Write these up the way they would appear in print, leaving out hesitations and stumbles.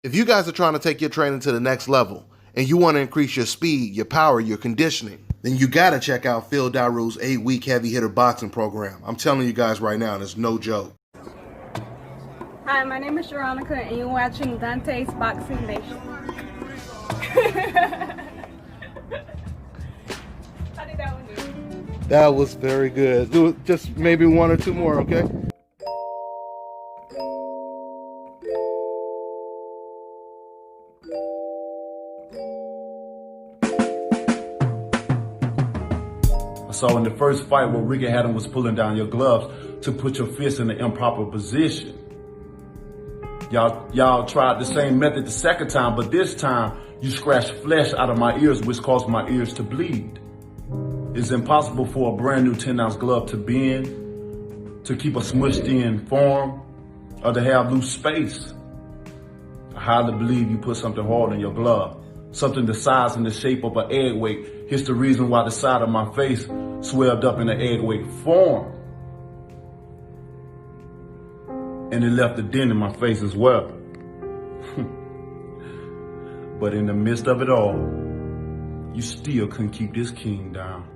If you guys are trying to take your training to the next level and you want to increase your speed, your power, your conditioning, then you got to check out Phil Daru's 8-week heavy hitter boxing program. I'm telling you guys right now, there's no joke. Hi, my name is Veronica and you're watching Dante's Boxing Nation. How did that one do? That was very good. Do just maybe one or two more, okay? So in the first fight where Ricky Haddon was pulling down your gloves to put your fist in the improper position. Y'all tried the same method the second time, but this time you scratched flesh out of my ears, which caused my ears to bleed. It's impossible for a brand new 10-ounce glove to bend, to keep a smushed in form, or to have loose space. I highly believe you put something hard in your glove. Something the size and the shape of an egg weight. Here's the reason why the side of my face swelled up in an egg weight form. And it left a dent in my face as well. But in the midst of it all, you still couldn't keep this king down.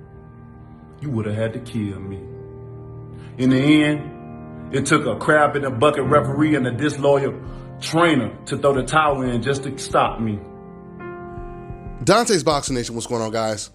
You would have had to kill me. In the end, it took a crab in a bucket referee and a disloyal trainer to throw the towel in just to stop me. Dante's Boxing Nation, what's going on, guys?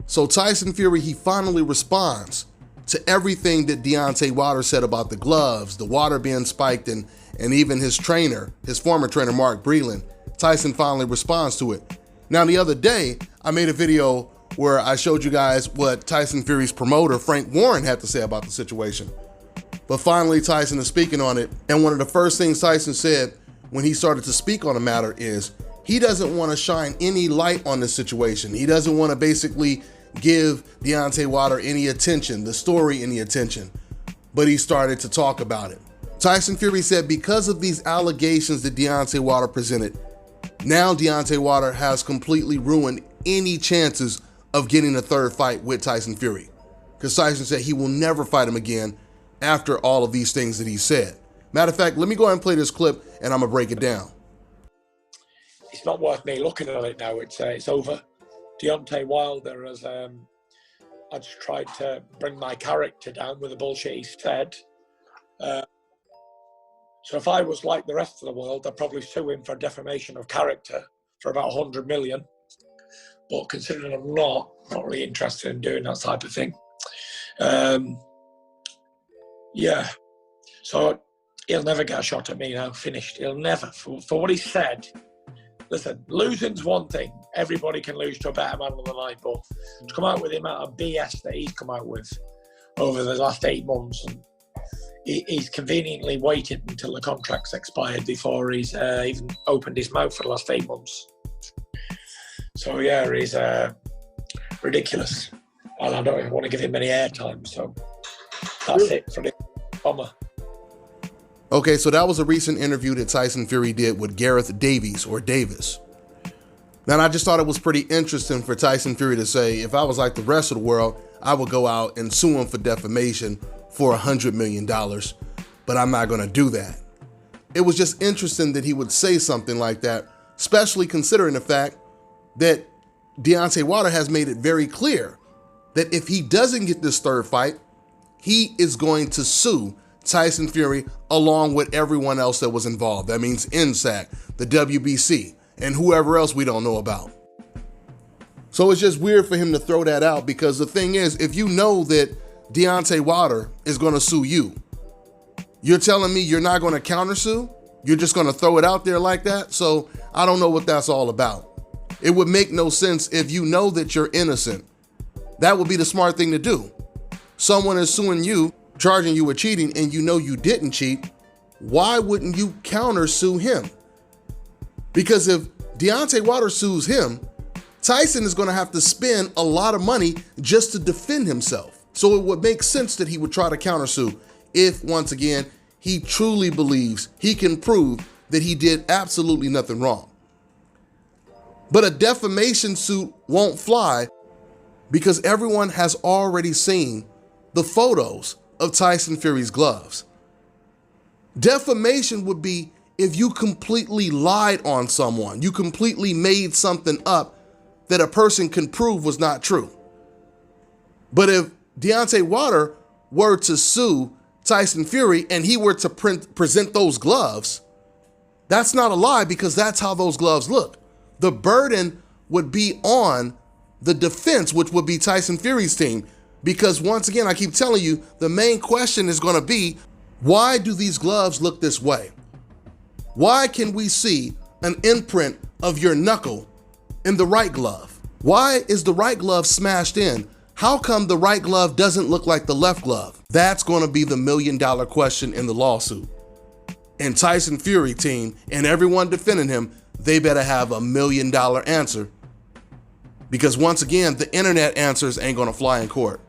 So Tyson Fury, he finally responds to everything that Deontay Wilder said about the gloves, the water being spiked, and even his trainer, his former trainer, Mark Breland. Tyson finally responds to it. Now, the other day, I made a video where I showed you guys what Tyson Fury's promoter, Frank Warren, had to say about the situation. But finally, Tyson is speaking on it. And one of the first things Tyson said when he started to speak on the matter is he doesn't want to shine any light on the situation. He doesn't want to basically give Deontay Wilder any attention, the story any attention. But he started to talk about it. Tyson Fury said because of these allegations that Deontay Wilder presented, now Deontay Wilder has completely ruined any chances of getting a third fight with Tyson Fury. Because Tyson said he will never fight him again after all of these things that he said. Matter of fact, let me go ahead and play this clip and I'm gonna break it down. It's not worth me looking at it now. It's over. Deontay Wilder has I just tried to bring my character down with the bullshit he said. So if I was like the rest of the world, I'd probably sue him for defamation of character for about 100 million. But considering I'm not really interested in doing that type of thing. Yeah. So he'll never get a shot at me now. Finished. He'll never. For what he said. Listen, losing's one thing. Everybody can lose to a better man on the night, but to come out with the amount of BS that he's come out with over the last 8 months, and he's conveniently waited until the contract's expired before he's even opened his mouth for the last 8 months. So yeah, he's ridiculous, and I don't even want to give him any airtime. So that's it for the bomber. Okay, so that was a recent interview that Tyson Fury did with Gareth Davies, or Davis. Now, I just thought it was pretty interesting for Tyson Fury to say, if I was like the rest of the world, I would go out and sue him for defamation for $100 million, but I'm not gonna do that. It was just interesting that he would say something like that, especially considering the fact that Deontay Wilder has made it very clear that if he doesn't get this third fight, he is going to sue Tyson Fury along with everyone else that was involved. That means NSAC, the WBC, and whoever else we don't know about. So it's just weird for him to throw that out, because the thing is, if you know that Deontay Wilder is going to sue you, you're telling me you're not going to countersue? You're just going to throw it out there like that? So I don't know what that's all about. It would make no sense if you know that you're innocent. That would be the smart thing to do. Someone is suing you, charging you with cheating, and you know you didn't cheat. Why wouldn't you countersue him? Because if Deontay Wilder sues him, Tyson is going to have to spend a lot of money just to defend himself. So it would make sense that he would try to countersue if, once again, he truly believes he can prove that he did absolutely nothing wrong. But a defamation suit won't fly because everyone has already seen the photos of Tyson Fury's gloves. Defamation would be if you completely lied on someone, you completely made something up that a person can prove was not true. But if Deontay Wilder were to sue Tyson Fury and he were to present those gloves, that's not a lie because that's how those gloves look. The burden would be on the defense, which would be Tyson Fury's team. Because once again, I keep telling you, the main question is going to be, why do these gloves look this way? Why can we see an imprint of your knuckle in the right glove? Why is the right glove smashed in? How come the right glove doesn't look like the left glove? That's going to be the $1 million question in the lawsuit. And Tyson Fury team and everyone defending him, they better have $1 million answer. Because once again, the internet answers ain't going to fly in court.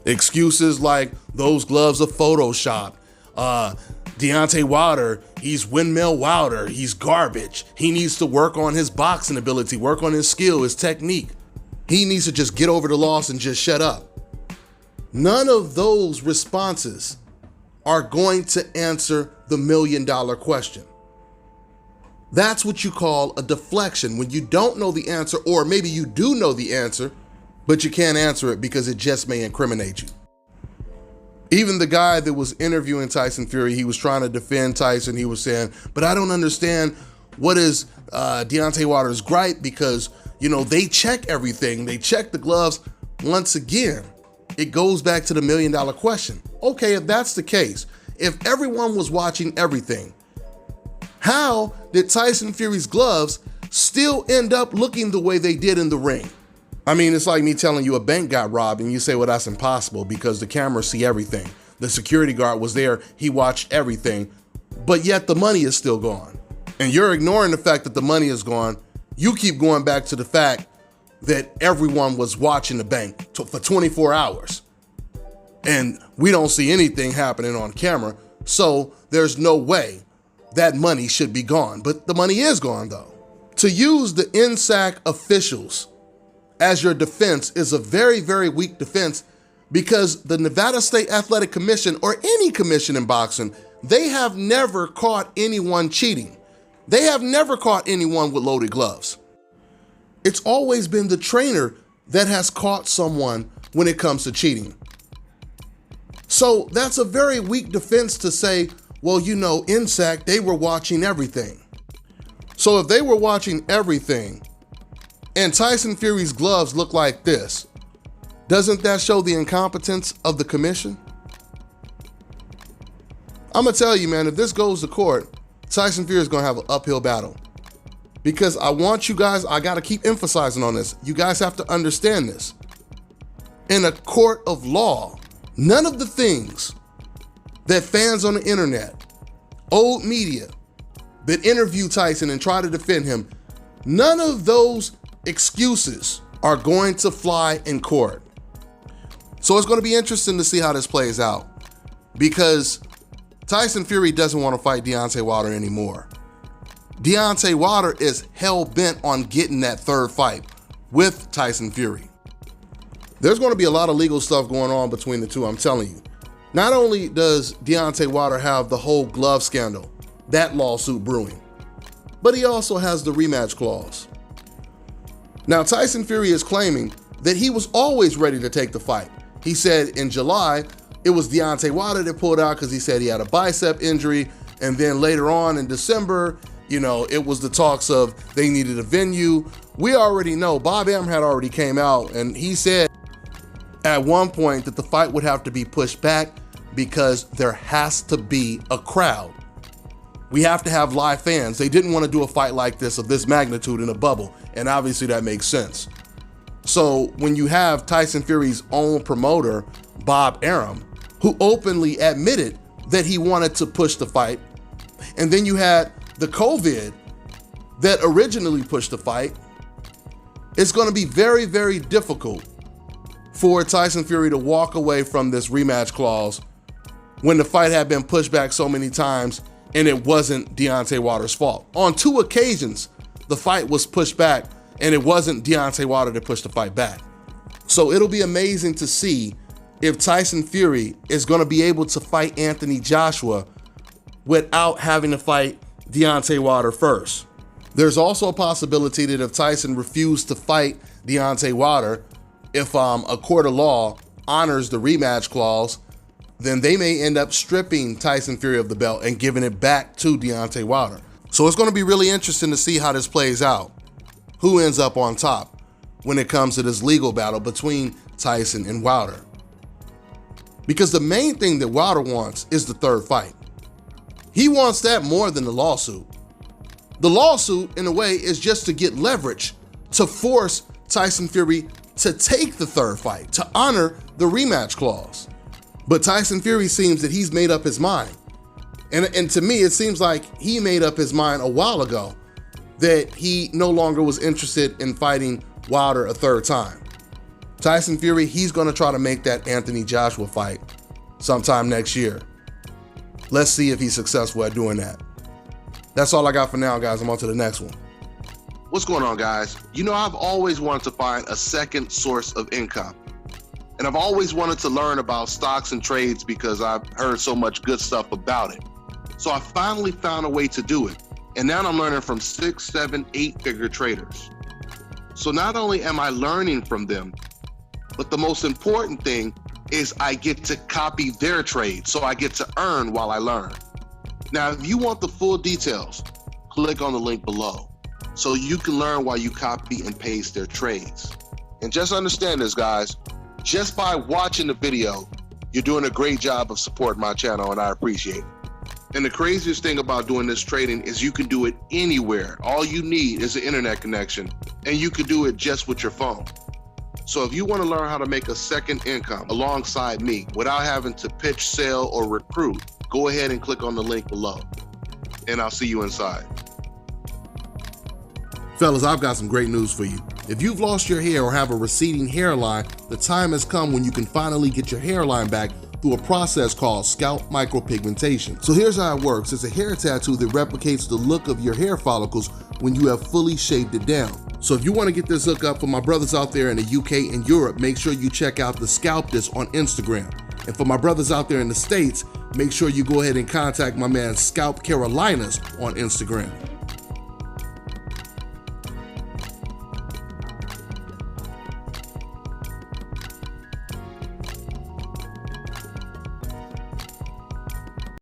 Excuses like those gloves are photoshopped. Deontay Wilder, he's windmill Wilder, he's garbage. He needs to work on his boxing ability, work on his skill, his technique. He needs to just get over the loss and just shut up. None of those responses are going to answer the $1 million question. That's what you call a deflection, when you don't know the answer, or maybe you do know the answer, but you can't answer it because it just may incriminate you. Even the guy that was interviewing Tyson Fury, he was trying to defend Tyson. He was saying, but I don't understand what is Deontay Wilder's gripe because, they check everything. They check the gloves. Once again, it goes back to the $1 million question. Okay, if that's the case, if everyone was watching everything, how did Tyson Fury's gloves still end up looking the way they did in the ring? I mean, it's like me telling you a bank got robbed and you say, well, that's impossible because the cameras see everything. The security guard was there, he watched everything, but yet the money is still gone. And you're ignoring the fact that the money is gone. You keep going back to the fact that everyone was watching the bank for 24 hours. And we don't see anything happening on camera, so there's no way that money should be gone. But the money is gone though. To use the NSAC officials as your defense is a very, very weak defense because the Nevada State Athletic Commission, or any commission in boxing, they have never caught anyone cheating. They have never caught anyone with loaded gloves. It's always been the trainer that has caught someone when it comes to cheating. So that's a very weak defense to say, well, NSAC, they were watching everything. So if they were watching everything and Tyson Fury's gloves look like this, doesn't that show the incompetence of the commission? I'm gonna tell you, man, if this goes to court, Tyson Fury is gonna have an uphill battle. Because I want you guys, I gotta keep emphasizing on this. You guys have to understand this. In a court of law, none of the things that fans on the internet, old media, that interview Tyson and try to defend him, none of those excuses are going to fly in court. So it's going to be interesting to see how this plays out because Tyson Fury doesn't want to fight Deontay Wilder anymore. Deontay Wilder is hell-bent on getting that third fight with Tyson Fury. There's going to be a lot of legal stuff going on between the two, I'm telling you. Not only does Deontay Wilder have the whole glove scandal, that lawsuit brewing, but he also has the rematch clause. Now, Tyson Fury is claiming that he was always ready to take the fight. He said in July, it was Deontay Wilder that pulled out because he said he had a bicep injury. And then later on in December, it was the talks of they needed a venue. We already know Bob Arum had already came out and he said at one point that the fight would have to be pushed back because there has to be a crowd. We have to have live fans. They didn't want to do a fight like this of this magnitude in a bubble. And obviously that makes sense. So when you have Tyson Fury's own promoter, Bob Arum, who openly admitted that he wanted to push the fight, and then you had the COVID that originally pushed the fight, it's going to be very, very difficult for Tyson Fury to walk away from this rematch clause when the fight had been pushed back so many times and it wasn't Deontay Wilder's fault. On 2 occasions, the fight was pushed back and it wasn't Deontay Wilder that pushed the fight back. So it'll be amazing to see if Tyson Fury is going to be able to fight Anthony Joshua without having to fight Deontay Wilder first. There's also a possibility that if Tyson refused to fight Deontay Wilder, if a court of law honors the rematch clause, then they may end up stripping Tyson Fury of the belt and giving it back to Deontay Wilder. So it's going to be really interesting to see how this plays out. Who ends up on top when it comes to this legal battle between Tyson and Wilder? Because the main thing that Wilder wants is the third fight. He wants that more than the lawsuit. The lawsuit, in a way, is just to get leverage to force Tyson Fury to take the third fight, to honor the rematch clause. But Tyson Fury seems that he's made up his mind. And to me, it seems like he made up his mind a while ago that he no longer was interested in fighting Wilder a third time. Tyson Fury, he's going to try to make that Anthony Joshua fight sometime next year. Let's see if he's successful at doing that. That's all I got for now, guys. I'm on to the next one. What's going on, guys? You know, I've always wanted to find a second source of income. And I've always wanted to learn about stocks and trades because I've heard so much good stuff about it. So I finally found a way to do it. And now I'm learning from 6, 7, 8-figure traders. So not only am I learning from them, but the most important thing is I get to copy their trade. So I get to earn while I learn. Now, if you want the full details, click on the link below so you can learn while you copy and paste their trades. And just understand this, guys, just by watching the video, you're doing a great job of supporting my channel, and I appreciate it. And the craziest thing about doing this trading is you can do it anywhere. All you need is an internet connection, and you can do it just with your phone. So if you want to learn how to make a second income alongside me without having to pitch, sell, or recruit, go ahead and click on the link below, and I'll see you inside. Fellas, I've got some great news for you. If you've lost your hair or have a receding hairline, the time has come when you can finally get your hairline back through a process called scalp micropigmentation. So here's how it works. It's a hair tattoo that replicates the look of your hair follicles when you have fully shaved it down. So if you want to get this hook up for my brothers out there in the UK and Europe, make sure you check out the Scalp This on Instagram. And for my brothers out there in the States, make sure you go ahead and contact my man Scalp Carolinas on Instagram.